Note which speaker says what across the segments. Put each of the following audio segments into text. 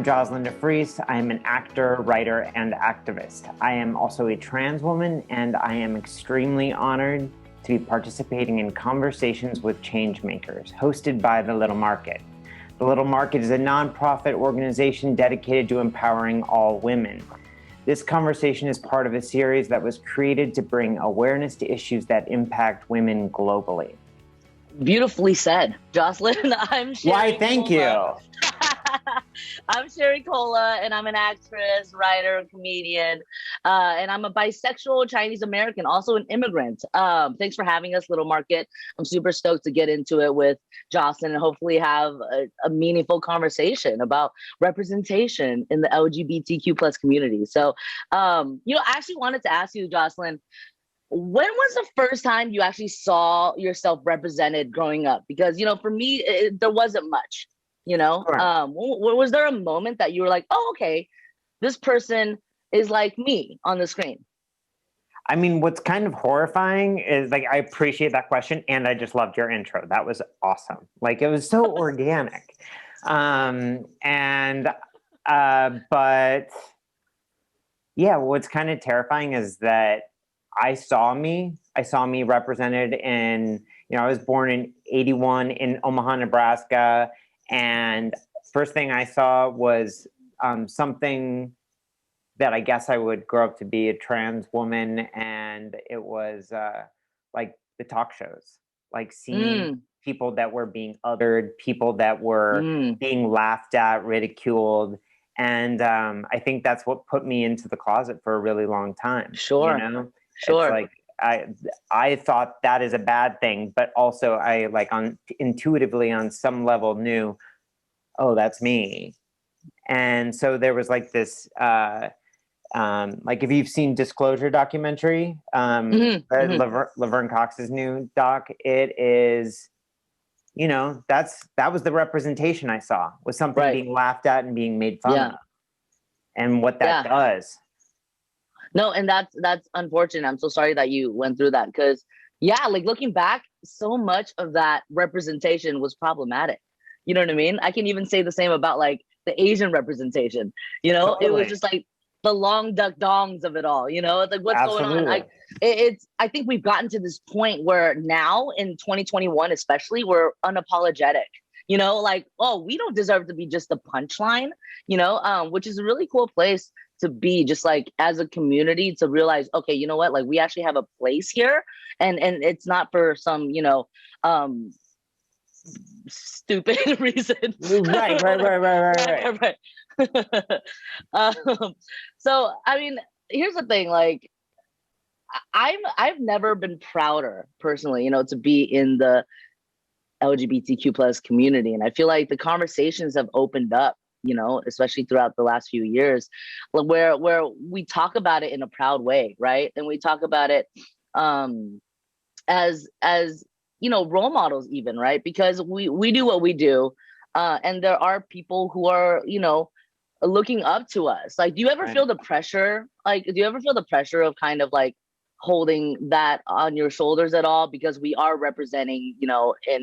Speaker 1: I'm Joslyn DeFreece. I am an actor, writer, and activist. I am also a trans woman, and I am extremely honored to be participating in conversations with Changemakers, hosted by The Little Market. The Little Market is a nonprofit organization dedicated to empowering all women. This conversation is part of a series that was created to bring awareness to issues that impact women globally.
Speaker 2: Beautifully said, Joslyn. I'm Sherry.
Speaker 1: Why, thank you.
Speaker 2: I'm Sherry Cola, and I'm an actress, writer, comedian, and I'm a bisexual Chinese American, also an immigrant. Thanks for having us, Little Market. I'm super stoked to get into it with Joslyn and hopefully have a meaningful conversation about representation in the LGBTQ plus community. So, I actually wanted to ask you, Joslyn, when was the first time you actually saw yourself represented growing up? Because, for me, there wasn't much. Sure. Was there a moment that you were like, oh, okay, this person is like me on the screen?
Speaker 1: I mean, what's kind of horrifying is, I appreciate that question, and I just loved your intro. That was awesome. It was so organic. But yeah, what's kind of terrifying is that I saw me represented in, I was born in 81 in Omaha, Nebraska. And first thing I saw was something that I guess I would grow up to be a trans woman. And it was the talk shows, seeing people that were being othered, people that were being laughed at, ridiculed. And I think that's what put me into the closet for a really long time.
Speaker 2: Sure. Sure.
Speaker 1: It's I thought that is a bad thing, but also I intuitively on some level knew, oh, that's me. And so there was this, if you've seen Disclosure documentary, Laverne Cox's new doc, it is, that was the representation I saw, was something being laughed at and being made fun of, and what that does.
Speaker 2: No, and that's unfortunate. I'm so sorry that you went through that because, looking back, so much of that representation was problematic. You know what I mean? I can even say the same about the Asian representation. Totally. It was just the long duck dongs of it all. It's what's
Speaker 1: Absolutely.
Speaker 2: going on. I think we've gotten to this point where now in 2021, especially, we're unapologetic. Oh, we don't deserve to be just a punchline. Which is a really cool place to be, just as a community, to realize, okay, you know what, we actually have a place here, and it's not for some stupid reason.
Speaker 1: Right.
Speaker 2: So I mean, here's the thing, I've never been prouder personally, to be in the LGBTQ plus community, and I feel like the conversations have opened up, especially throughout the last few years, where we talk about it in a proud way, right? And we talk about it as role models even, right? Because we do what we do, and there are people who are, looking up to us. Do you ever feel the pressure? Do you ever feel the pressure of kind of holding that on your shoulders at all? Because we are representing, in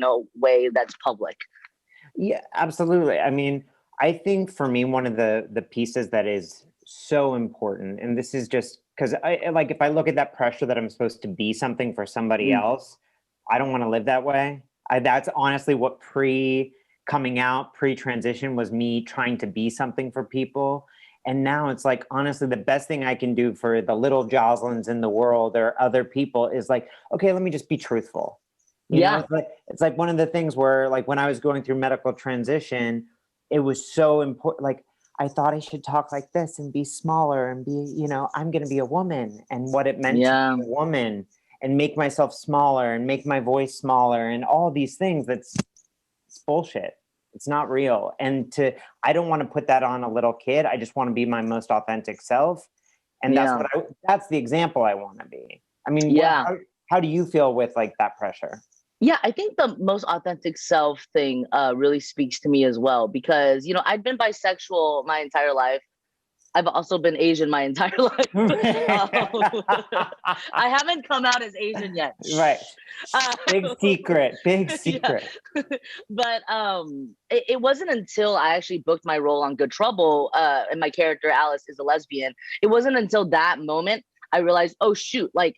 Speaker 2: a way that's public.
Speaker 1: Yeah, absolutely. I mean, I think for me, one of the pieces that is so important, and this is just because if I look at that pressure that I'm supposed to be something for somebody else, I don't want to live that way. That's honestly what pre-coming out, pre-transition was, me trying to be something for people. And now it's honestly, the best thing I can do for the little Joslyns in the world or other people is okay, let me just be truthful. You know? It's one of the things where when I was going through medical transition, it was so important. I thought I should talk like this and be smaller and be, I'm going to be a woman, and what it meant to be a woman, and make myself smaller and make my voice smaller and all these things. It's bullshit. It's not real. And I don't want to put that on a little kid. I just want to be my most authentic self. And that's the example I want to be. I mean, how do you feel with that pressure?
Speaker 2: Yeah, I think the most authentic self thing really speaks to me as well, because, I've been bisexual my entire life. I've also been Asian my entire life. I haven't come out as Asian yet.
Speaker 1: Right. Big secret. Big secret.
Speaker 2: But it wasn't until I actually booked my role on Good Trouble, and my character Alice is a lesbian. It wasn't until that moment I realized, oh shoot, like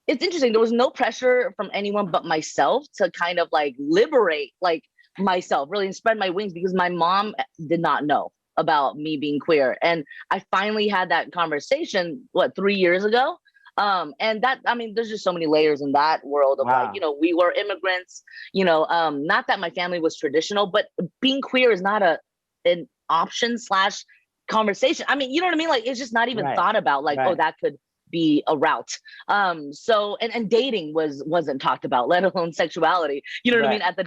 Speaker 2: it's interesting. There was no pressure from anyone but myself to kind of like liberate like myself, really, and spread my wings, because my mom did not know about me being queer. And I finally had that conversation, 3 years ago? And that, I mean, there's just so many layers in that world of like, we were immigrants, not that my family was traditional, but being queer is not an option / conversation. I mean, you know what I mean? Like, it's just not even thought about, like, oh, that could be a route. So, and dating wasn't talked about, let alone sexuality, you know what I mean? At the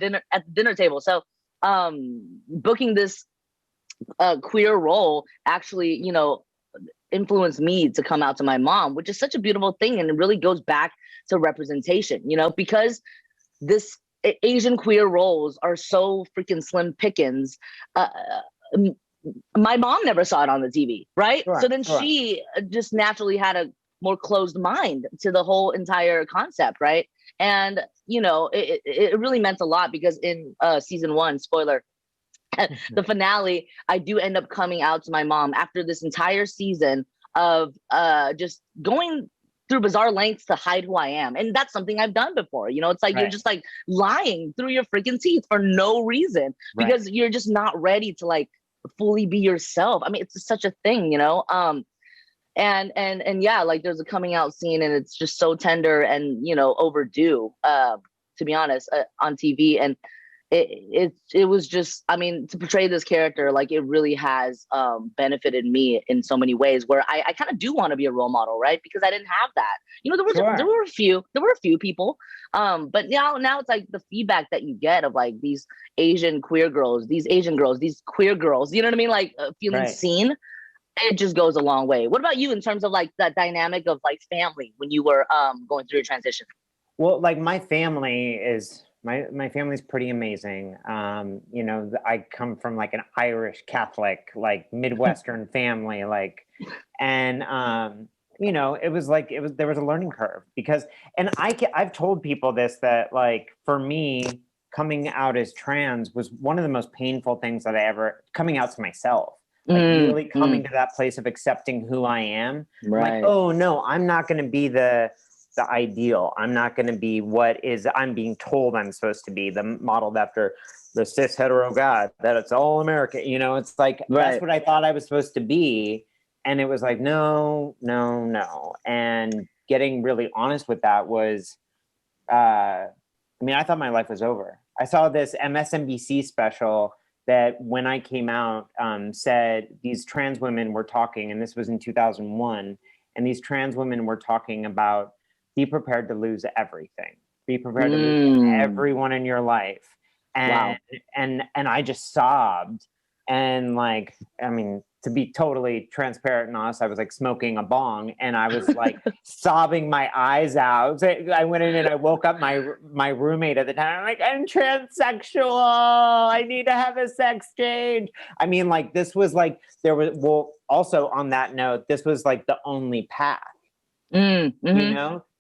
Speaker 2: dinner table. So, booking this queer role actually, influenced me to come out to my mom, which is such a beautiful thing. And it really goes back to representation, because this Asian queer roles are so freaking slim pickings. My mom never saw it on the TV, right? So then she just naturally had a more closed mind to the whole entire concept, right? And, it really meant a lot, because in season 1, spoiler, the finale, I do end up coming out to my mom after this entire season of just going through bizarre lengths to hide who I am. And that's something I've done before. It's like you're just like lying through your freaking teeth for no reason, because you're just not ready to like fully be yourself. I mean, it's such a thing, and yeah, like there's a coming out scene, and it's just so tender and, overdue, to be honest, on TV. And it was just, I mean, to portray this character, like it really has benefited me in so many ways, where I kind of do want to be a role model, right? Because I didn't have that. There were a few people, but now it's like the feedback that you get of like these Asian queer girls, these Asian girls, these queer girls, you know what I mean? Like feeling seen. It just goes a long way. What about you in terms of like that dynamic of like family when you were going through your transition?
Speaker 1: Well, like my family's pretty amazing. I come from like an Irish Catholic, like Midwestern family, like, and there was a learning curve, because, and I've told people this, that like for me, coming out as trans was one of the most painful things that coming out to myself. Like really coming to that place of accepting who I am. Right. Like, oh no, I'm not going to be the ideal. I'm not going to be I'm being told I'm supposed to be, the modeled after the cis hetero God, that it's all American. It's like, that's what I thought I was supposed to be. And it was like, no. And getting really honest with that was, I thought my life was over. I saw this MSNBC special that when I came out, said these trans women were talking, and this was in 2001, and these trans women were talking about, be prepared to lose everything. Be prepared to lose everyone in your life. And, and I just sobbed. And like, I mean, to be totally transparent and honest, I was like smoking a bong, and I was like sobbing my eyes out. So I went in and I woke up my roommate at the time. I'm like, I'm transsexual. I need to have a sex change. I mean, like this was like, also on that note, this was like the only path,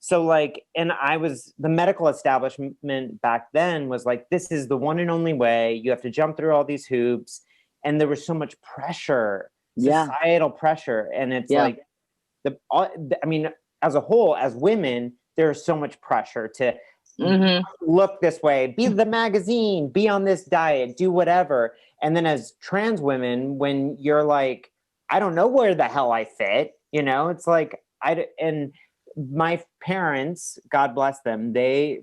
Speaker 1: So like, and the medical establishment back then was like, this is the one and only way. You have to jump through all these hoops. And there was so much pressure, societal pressure. And it's like, as a whole, as women, there's so much pressure to look this way, be the magazine, be on this diet, do whatever. And then as trans women, when you're like, I don't know where the hell I fit, it's like, and my parents, God bless them, they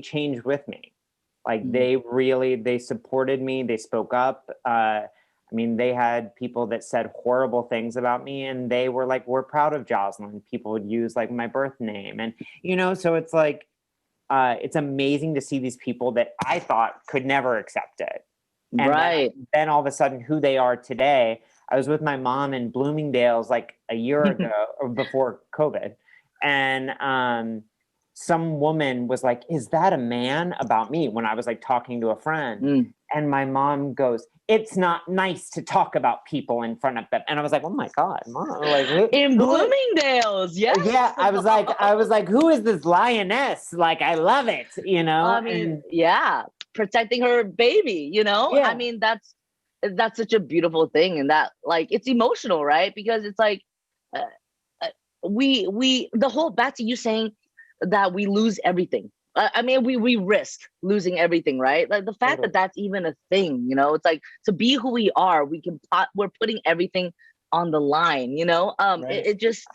Speaker 1: changed with me. Like they supported me. They spoke up. They had people that said horrible things about me, and they were like, we're proud of Joslyn. People would use like my birth name. And, so it's like, it's amazing to see these people that I thought could never accept it. And then all of a sudden who they are today. I was with my mom in Bloomingdale's like a year ago or before COVID. And, some woman was like, "Is that a man?" about me when I was like talking to a friend.
Speaker 2: Mm.
Speaker 1: And my mom goes, "It's not nice to talk about people in front of them." And I was like, "Oh my God, Mom!" Like,
Speaker 2: In Bloomingdale's, yes.
Speaker 1: yeah, I was like, "Who is this lioness?" Like, I love it, you know.
Speaker 2: I mean, yeah, protecting her baby, you know.
Speaker 1: Yeah.
Speaker 2: I mean, that's such a beautiful thing, and that like it's emotional, right? Because it's like uh, we the whole back to you saying that we lose everything. I mean, we risk losing everything, right? Like the fact that that's even a thing, you know, it's like to be who we are, we're putting everything on the line, you know.
Speaker 1: Right.
Speaker 2: It just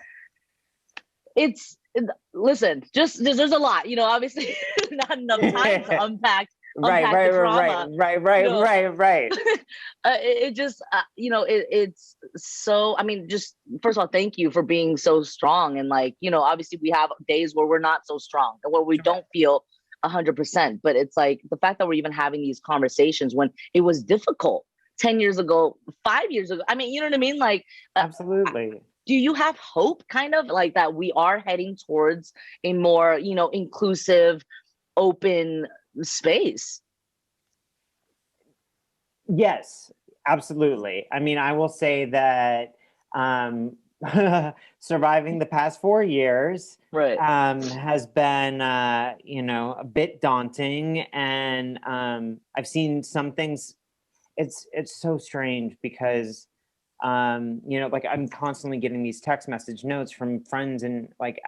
Speaker 2: listen, just there's a lot, you know. Obviously, not enough time to unpack
Speaker 1: Right.
Speaker 2: the trauma.
Speaker 1: Right.
Speaker 2: It just you know, it's so, I mean, just first of all, thank you for being so strong. And like, you know, obviously we have days where we're not so strong and where we don't feel 100%, but it's like the fact that we're even having these conversations when it was difficult 10 years ago, 5 years ago. I mean, you know what I mean? Like,
Speaker 1: Absolutely.
Speaker 2: do you have hope kind of like that we are heading towards a more, you know, inclusive, open space?
Speaker 1: Yes, absolutely. I mean, I will say that surviving the past 4 years
Speaker 2: Right.
Speaker 1: has been, you know, a bit daunting, and I've seen some things. It's so strange because, you know, like I'm constantly getting these text message notes from friends and like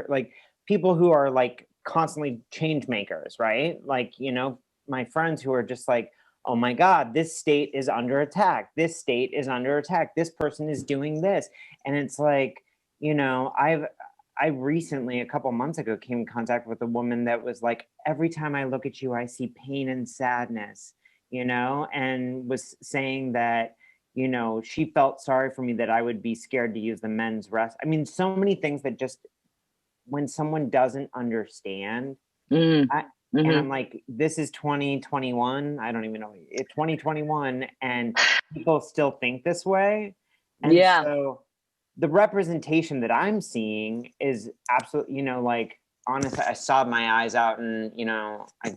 Speaker 1: like people who are like constantly change makers, right? Like, you know, my friends who are just like, "Oh my God, this state is under attack. This state is under attack. This person is doing this." And it's like, you know, I recently, a couple months ago, came in contact with a woman that was like, "Every time I look at you, I see pain and sadness," you know, and was saying that, you know, she felt sorry for me that I would be scared to use the men's rest. I mean, so many things that just, when someone doesn't understand,
Speaker 2: Mm.
Speaker 1: and I'm like, this is 2021. I don't even know. It's 2021 and people still think this way. And
Speaker 2: Yeah.
Speaker 1: so the representation that I'm seeing is absolutely, you know, like, honestly, I sobbed my eyes out, and, you know, I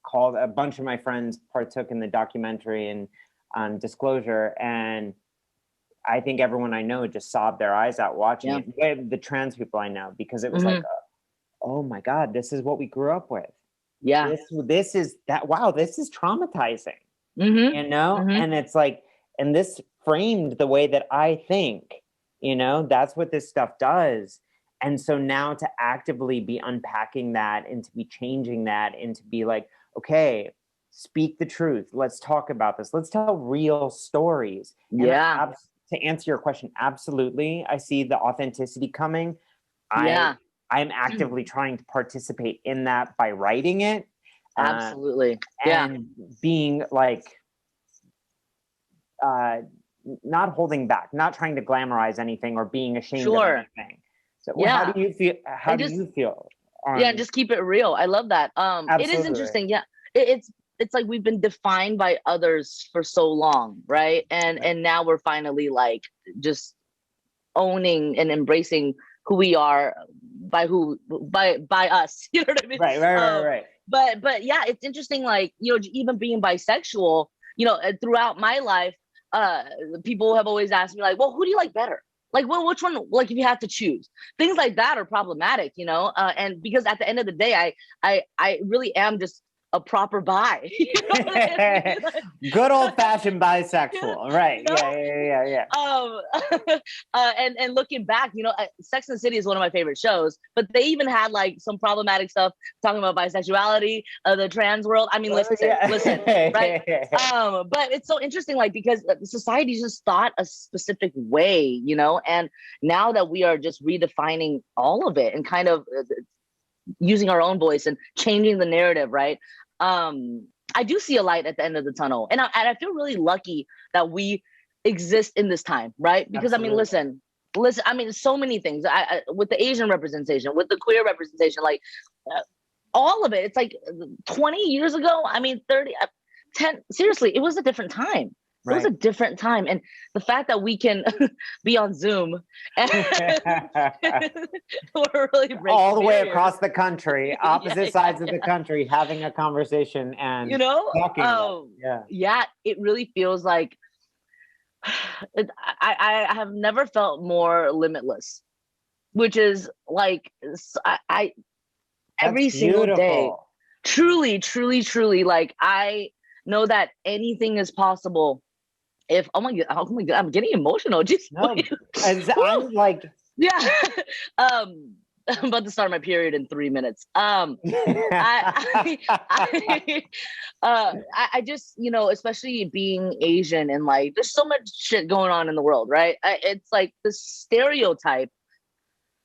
Speaker 1: called a bunch of my friends, partook in the documentary and on Disclosure. And I think everyone I know just sobbed their eyes out watching it. The trans people I know, because it was like, oh my God, this is what we grew up with.
Speaker 2: Yeah.
Speaker 1: This is that. Wow, this is traumatizing, you know? And it's like, and this framed the way that I think, you know, that's what this stuff does. And so now to actively be unpacking that and to be changing that and to be like, okay, speak the truth. Let's talk about this. Let's tell real stories.
Speaker 2: Yeah.
Speaker 1: And to answer your question, absolutely. I see the authenticity coming.
Speaker 2: Yeah.
Speaker 1: I'm actively trying to participate in that by writing it.
Speaker 2: Absolutely.
Speaker 1: And being like, not holding back, not trying to glamorize anything or being ashamed of anything. So how do you feel? How do you feel?
Speaker 2: Just keep it real. I love that. It is interesting. Yeah. It's like we've been defined by others for so long, right? And now we're finally like just owning and embracing who we are by us. You know what I mean?
Speaker 1: Right.
Speaker 2: But yeah, it's interesting. Like, you know, even being bisexual, you know, throughout my life, people have always asked me like, well, who do you like better? Like, well, which one? Like, if you had to choose, things like that are problematic, you know. And because at the end of the day, I really am just a proper bi. You know I mean?
Speaker 1: Good old fashioned bisexual, right? You know?
Speaker 2: Yeah. And looking back, you know, Sex and the City is one of my favorite shows, but they even had like some problematic stuff talking about bisexuality, the trans world. I mean, listen, right? But it's so interesting, like, because society just thought a specific way, you know, and now that we are just redefining all of it and kind of using our own voice and changing the narrative, right? I do see a light at the end of the tunnel, and I feel really lucky that we exist in this time, right? Because Absolutely. I mean, listen. I mean, so many things. With the Asian representation, with the queer representation, like all of it. It's like 20 years ago. I mean, 30, 10. Seriously, it was a different time. it was a different time. And the fact that we can be on Zoom and we're really
Speaker 1: all the way
Speaker 2: barriers.
Speaker 1: across the country, opposite sides of the country, having a conversation and talking about it.
Speaker 2: Yeah, it really feels like I have never felt more limitless, which is like I every single day, truly, truly, truly, like I know that anything is possible. If oh my god, I'm getting emotional. Just
Speaker 1: I'm like,
Speaker 2: yeah. I'm about to start my period in 3 minutes. I just, especially being Asian and like, there's so much shit going on in the world, right? It's like the stereotype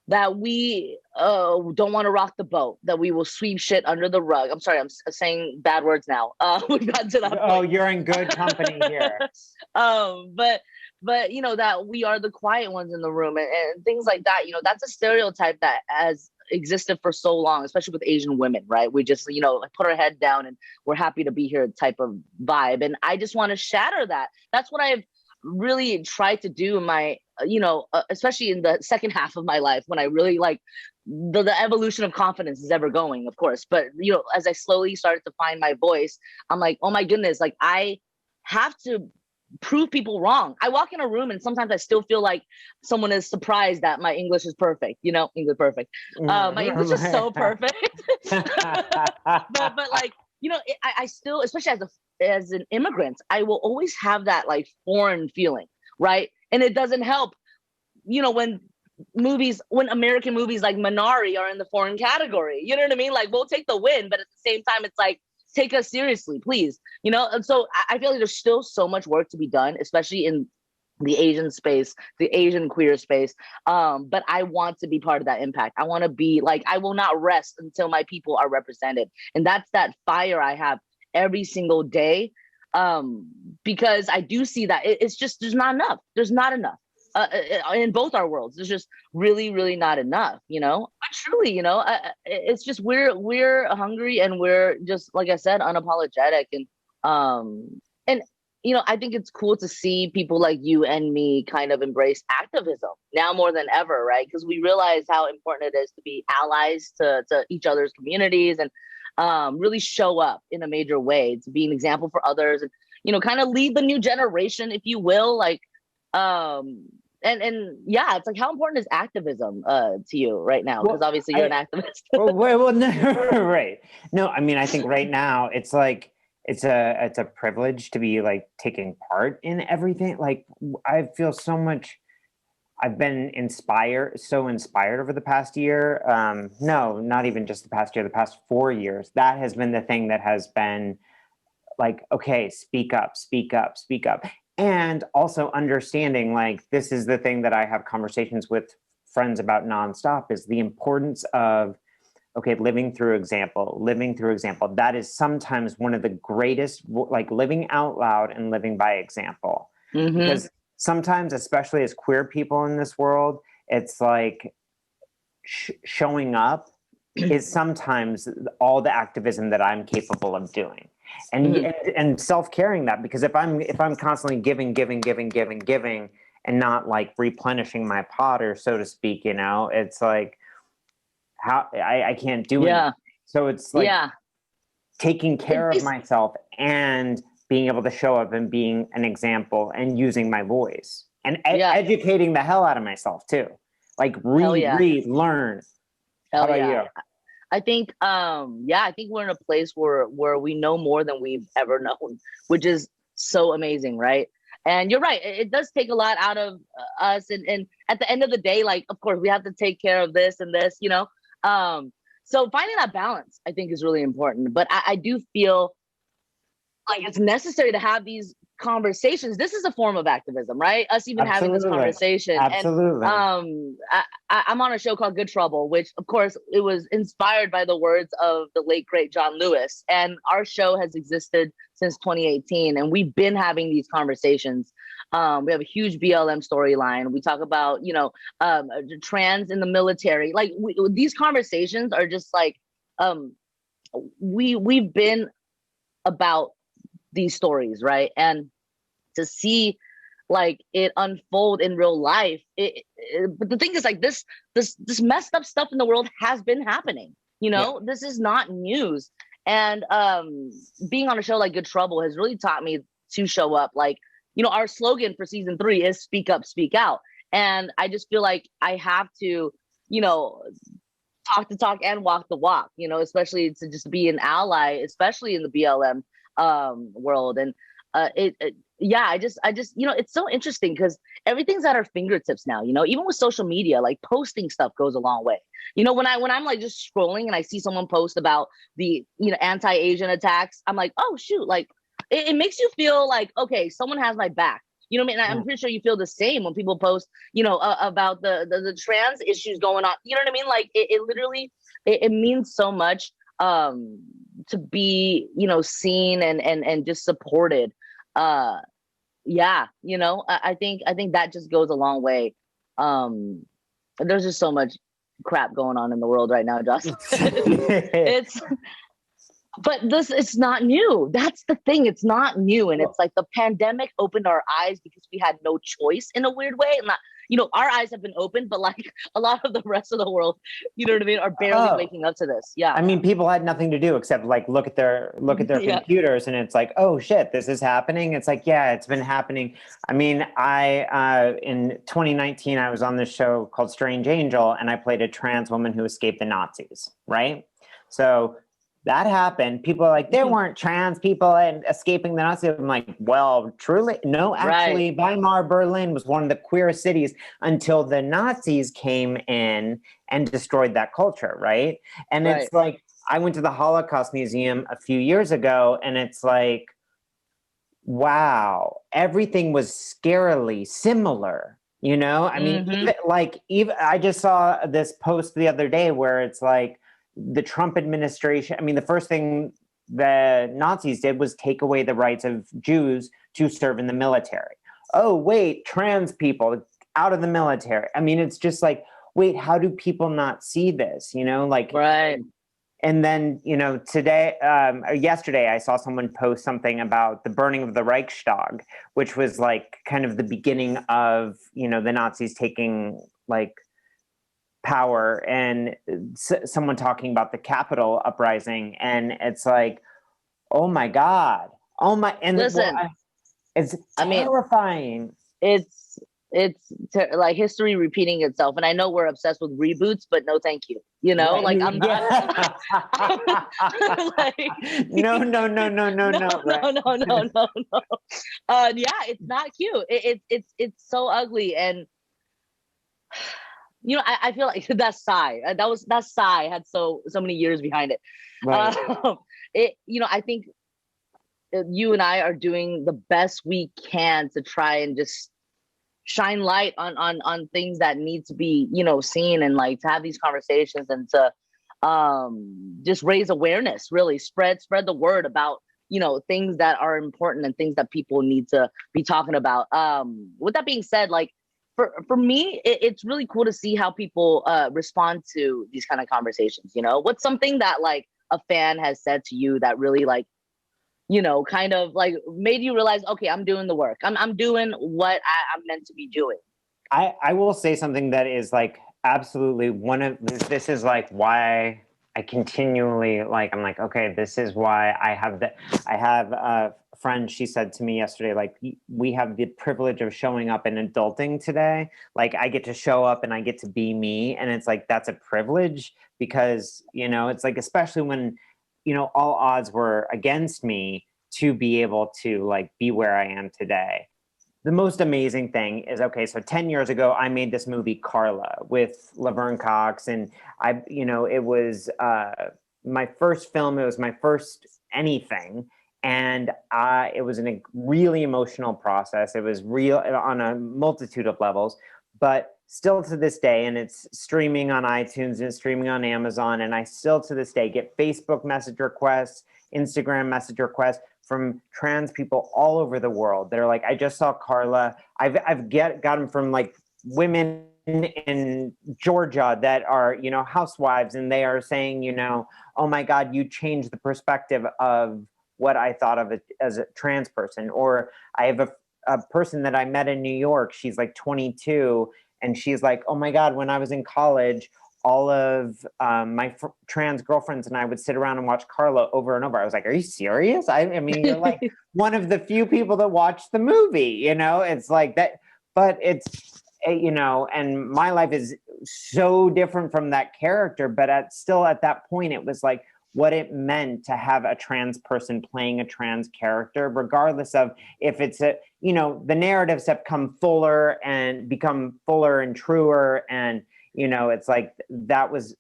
Speaker 2: that we don't want to rock the boat, that we will sweep shit under the rug. I'm sorry, I'm saying bad words now. We've gotten to that point.
Speaker 1: Oh, you're in good company here.
Speaker 2: But that we are the quiet ones in the room and things like that. That's a stereotype that has existed for so long, especially with Asian women, right? We just, put our head down and we're happy to be here type of vibe. And I just want to shatter that. That's what I've really tried to do in my, especially in the second half of my life, when I really like the evolution of confidence is ever going, of course. But, as I slowly started to find my voice, I'm like, oh my goodness, like I have to prove people wrong. I walk in a room and sometimes I still feel like someone is surprised that my English is perfect. English perfect. My English is so perfect. but like, I still, especially as an immigrant, I will always have that like foreign feeling, right? And it doesn't help, when American movies like Minari are in the foreign category. You know what I mean? Like we'll take the win, but at the same time, it's like, take us seriously, please. And so I feel like there's still so much work to be done, especially in the Asian space, the Asian queer space. But I want to be part of that impact. I want to be like, I will not rest until my people are represented. And that's that fire I have every single day. Because I do see that it's just, there's not enough. There's not enough. In both our worlds, there's just really, really not enough, but truly, it's just, we're hungry and we're just, like I said, unapologetic. And, I think it's cool to see people like you and me kind of embrace activism now more than ever, right? Because we realize how important it is to be allies to each other's communities and really show up in a major way, to be an example for others and, kind of lead the new generation, if you will, like, and yeah, it's like, how important is activism to you right now? Because obviously you're an activist.
Speaker 1: well, no, right. No, I mean, I think right now it's like, it's a privilege to be like taking part in everything. Like I feel so much, I've been so inspired over the past year. No, not even just the past year, the past 4 years. That has been the thing that has been like, okay, speak up, speak up, speak up. And also understanding, like, this is the thing that I have conversations with friends about nonstop, is the importance of, okay, living through example. That is sometimes one of the greatest, like living out loud and living by example. Mm-hmm. Because sometimes, especially as queer people in this world, it's like showing up is sometimes all the activism that I'm capable of doing. And self-caring that, because if I'm constantly giving and not like replenishing my pot, or so to speak, it's like, how I can't do it. So it's like taking care of myself and being able to show up and being an example and using my voice and educating the hell out of myself too. Like read, learn. How about you?
Speaker 2: I think, I think we're in a place where we know more than we've ever known, which is so amazing, right? And you're right. It does take a lot out of us. And at the end of the day, like, of course, we have to take care of this and this, So finding that balance, I think, is really important. But I do feel like it's necessary to have these conversations. This is a form of activism, right? Us even having this conversation.
Speaker 1: Absolutely.
Speaker 2: And I'm on a show called Good Trouble, which, of course, it was inspired by the words of the late, great John Lewis. And our show has existed since 2018. And we've been having these conversations. We have a huge BLM storyline. We talk about, trans in the military. Like these conversations are just like, we've been about these stories, right? And to see like it unfold in real life. But the thing is, like, this messed up stuff in the world has been happening. You know, this is not news. And being on a show like Good Trouble has really taught me to show up. Like, you know, our slogan for season 3 is speak up, speak out. And I just feel like I have to, you know, talk the talk and walk the walk, you know, especially to just be an ally, especially in the BLM world. And yeah, I just, you know, it's so interesting because everything's at our fingertips now, you know, even with social media, like posting stuff goes a long way. You know, when I'm like just scrolling and I see someone post about the, you know, anti-Asian attacks, I'm like, oh shoot, like it makes you feel like, okay, someone has my back. You know what I mean? And I'm pretty sure you feel the same when people post, you know, about the trans issues going on. You know what I mean? Like it literally, it means so much to be, you know, seen and just supported. Yeah, you know, I think that just goes a long way. There's just so much crap going on in the world right now, Joslyn. But it's not new. That's the thing. It's not new. And it's like the pandemic opened our eyes because we had no choice in a weird way. And not, you know, our eyes have been opened, but like a lot of the rest of the world, you know what I mean, are barely waking up to this. Yeah.
Speaker 1: I mean, people had nothing to do except like look at their computers, and it's like, oh shit, this is happening. It's like, yeah, it's been happening. I mean, I in 2019, I was on this show called Strange Angel, and I played a trans woman who escaped the Nazis, right? So that happened. People are like, there weren't trans people and escaping the Nazis. I'm like, well, truly, no, actually, Weimar, Berlin was one of the queerest cities until the Nazis came in and destroyed that culture, right? And it's like, I went to the Holocaust Museum a few years ago, and it's like, wow, everything was scarily similar. You know, I mean, even I just saw this post the other day where it's like, the Trump administration, I mean, the first thing the Nazis did was take away the rights of Jews to serve in the military. Oh, wait, trans people out of the military. I mean, it's just like, wait, how do people not see this? You know, like, and then, you know, today, yesterday, I saw someone post something about the burning of the Reichstag, which was like kind of the beginning of, you know, the Nazis taking like power, and someone talking about the Capitol uprising, and it's like, oh my god, oh my, and listen, it's terrifying. It's like history repeating itself, and I know we're obsessed with reboots, but no thank you, you know, like I'm not like, no, yeah, it's not cute. It's so ugly. And you know, I feel like that sigh had so many years behind it. You know, I think you and I are doing the best we can to try and just shine light on things that need to be, you know, seen, and like to have these conversations and to just raise awareness, really spread the word about, you know, things that are important and things that people need to be talking about. With that being said, like, for me, it's really cool to see how people respond to these kind of conversations. You know, what's something that like a fan has said to you that really, like, you know, kind of like made you realize, okay, I'm doing the work. I'm doing what I'm meant to be doing. I will say something that is like absolutely this is like why I continually, like, I'm like, okay, this is why I have a friend, she said to me yesterday, like, we have the privilege of showing up and adulting today. Like, I get to show up and I get to be me. And it's like, that's a privilege because, you know, it's like, especially when, you know, all odds were against me, to be able to like be where I am today. The most amazing thing is, okay, so 10 years ago, I made this movie Carla with Laverne Cox, and it was my first film. It was my first anything. And it was a really emotional process. It was real on a multitude of levels, but still to this day, and it's streaming on iTunes and it's streaming on Amazon. And I still to this day get Facebook message requests, Instagram message requests from trans people all over the world. They're like, I just saw Carla. I've gotten from like women in Georgia that are, you know, housewives, and they are saying, you know, oh my God, you changed the perspective of what I thought of it as a trans person. Or I have a person that I met in New York. She's like 22, and she's like, oh my God, when I was in college, all of my trans girlfriends and I would sit around and watch Carla over and over. I was like, are you serious? I mean, you're like one of the few people that watched the movie, you know, it's like that, but it's, you know, and my life is so different from that character, but still at that point, it was like what it meant to have a trans person playing a trans character, regardless of if it's a, you know, the narratives have become fuller and truer, and you know, it's like that was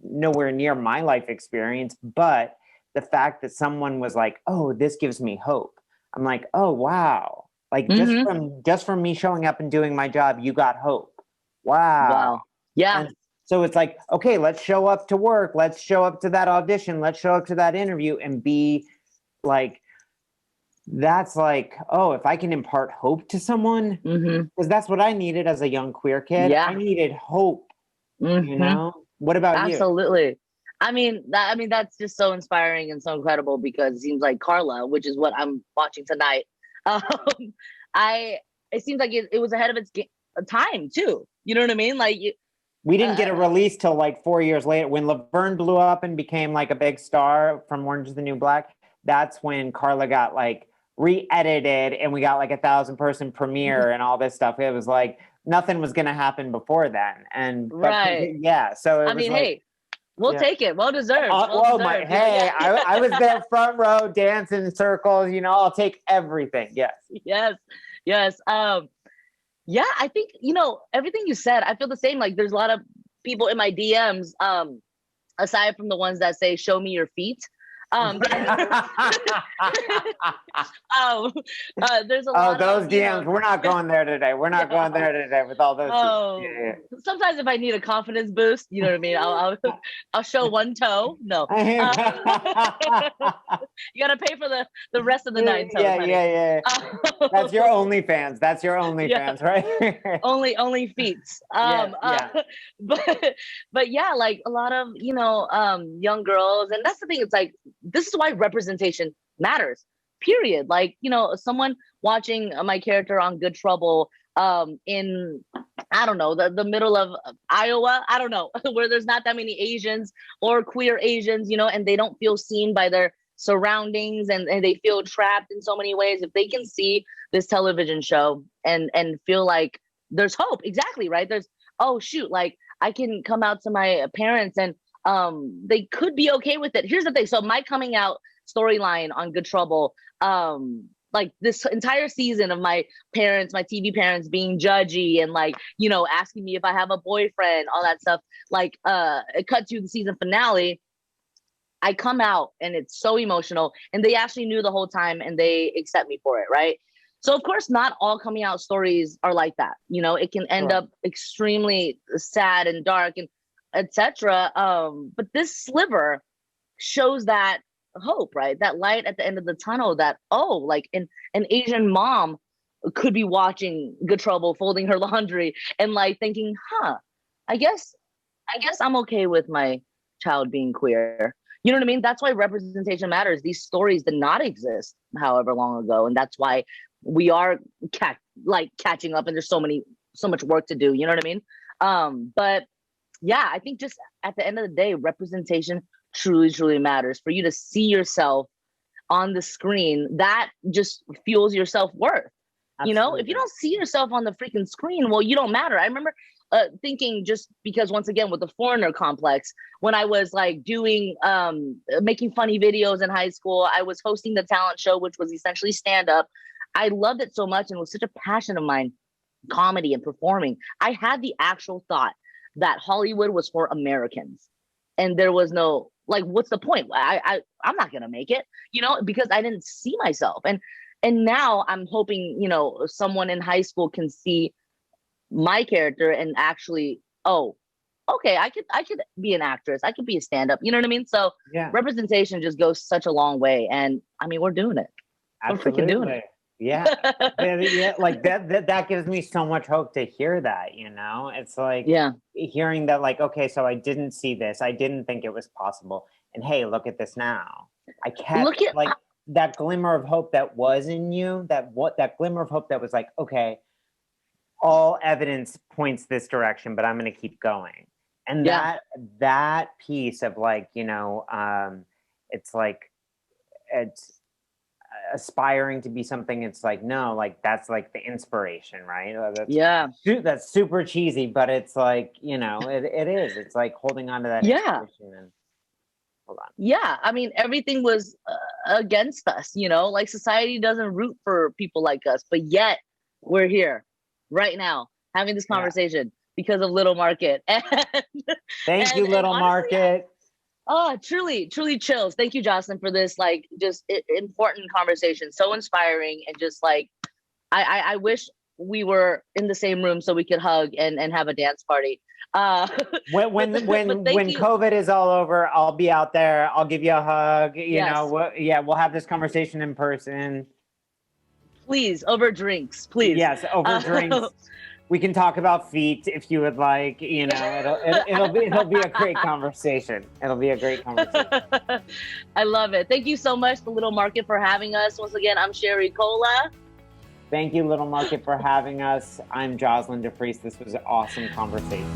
Speaker 1: nowhere near my life experience. But the fact that someone was like, oh, this gives me hope. I'm like, oh, wow. Like just from me showing up and doing my job, you got hope. Wow.
Speaker 2: Yeah.
Speaker 1: And so it's like, okay, let's show up to work. Let's show up to that audition. Let's show up to that interview and be like, that's like, oh, if I can impart hope to someone, because that's what I needed as a young queer kid.
Speaker 2: Yeah.
Speaker 1: I needed hope, you know? What about you?
Speaker 2: Absolutely. I mean, that's just so inspiring and so incredible, because it seems like Carla, which is what I'm watching tonight, it seems like it was ahead of its time too. You know what I mean? Like
Speaker 1: we didn't get a release till like 4 years later when Laverne blew up and became like a big star from Orange is the New Black. That's when Carla got like re-edited and we got like 1,000-person premiere and all this stuff. It was like nothing was going to happen before then. And
Speaker 2: right.
Speaker 1: Yeah. So
Speaker 2: I mean, like, hey, we'll take it. Well deserved.
Speaker 1: Hey, I was there front row dancing in circles, you know, I'll take everything. Yes.
Speaker 2: Yeah, I think, you know, everything you said, I feel the same. Like there's a lot of people in my DMs, aside from the ones that say, show me your feet. There's a lot
Speaker 1: those
Speaker 2: of
Speaker 1: DMs. We're not going there today. We're not going there today with all those.
Speaker 2: Yeah. Sometimes if I need a confidence boost, you know what I mean, I'll show one toe. No, you gotta pay for the rest of the 9 toes.
Speaker 1: Yeah. That's your OnlyFans. That's your OnlyFans, right?
Speaker 2: only feet. But yeah, like a lot of, you know, young girls, and that's the thing. It's like, this is why representation matters, period. Like, you know, someone watching my character on Good Trouble in, I don't know, the middle of Iowa, I don't know, where there's not that many Asians or queer Asians, you know, and they don't feel seen by their surroundings, and they feel trapped in so many ways. If they can see this television show and feel like there's hope, exactly, right? There's, oh shoot, like I can come out to my parents and they could be okay with it. Here's the thing. So my coming out storyline on Good Trouble, like this entire season of my parents, my TV parents being judgy and like, you know, asking me if I have a boyfriend, all that stuff. Like, it cut to the season finale. I come out and it's so emotional, and they actually knew the whole time and they accept me for it. Right. So of course, not all coming out stories are like that. You know, it can end up extremely sad and dark and etc. But this sliver shows that hope, right? That light at the end of the tunnel, that, oh, like an Asian mom could be watching Good Trouble, folding her laundry and like thinking, I guess I'm okay with my child being queer. You know what I mean? That's why representation matters. These stories did not exist however long ago. And that's why we are catching up, and there's so much work to do. You know what I mean? But yeah, I think just at the end of the day, representation truly, truly matters. For you to see yourself on the screen, that just fuels your self-worth. Absolutely. You know, if you don't see yourself on the freaking screen, well, you don't matter. I remember thinking, just because once again with the foreigner complex, when I was like doing making funny videos in high school, I was hosting the talent show, which was essentially stand-up. I loved it so much and was such a passion of mine, comedy and performing. I had the actual thought that Hollywood was for Americans, and there was no, like, what's the point? I'm not gonna make it, you know, because I didn't see myself. And now I'm hoping, you know, someone in high school can see my character and actually, oh, okay, I could be an actress, I could be a stand-up, you know what I mean? So representation just goes such a long way, and I mean, we're doing it.
Speaker 1: Absolutely. We're freaking doing it. Yeah. Like that gives me so much hope to hear that, you know. It's like hearing that, like, okay, so I didn't see this, I didn't think it was possible, and hey, look at this now. I can't that glimmer of hope that was in you, that glimmer of hope that was like, okay, all evidence points this direction, but I'm going to keep going. And that piece of like, you know, it's like, it's aspiring to be something. It's like, no, like that's like the inspiration, right? That's super cheesy, but it's like, you know, it is. It's like holding on to that inspiration. And hold on.
Speaker 2: Yeah, I mean, everything was against us, you know, like society doesn't root for people like us, but yet we're here right now having this conversation because of Little Market.
Speaker 1: Thank you, Little Market.
Speaker 2: Oh, truly chills. Thank you, Joslyn, for this like just important conversation. So inspiring, and just like I wish we were in the same room so we could hug and have a dance party.
Speaker 1: When COVID is all over, I'll be out there. I'll give you a hug. You know, we'll have this conversation in person.
Speaker 2: Please, over drinks, please.
Speaker 1: Yes, over drinks. We can talk about feet if you would like. You know, it'll be a great conversation. It'll be a great conversation.
Speaker 2: I love it. Thank you so much, the Little Market, for having us. Once again, I'm Sherry Cola.
Speaker 1: Thank you, Little Market, for having us. I'm Joslyn DeFreece. This was an awesome conversation.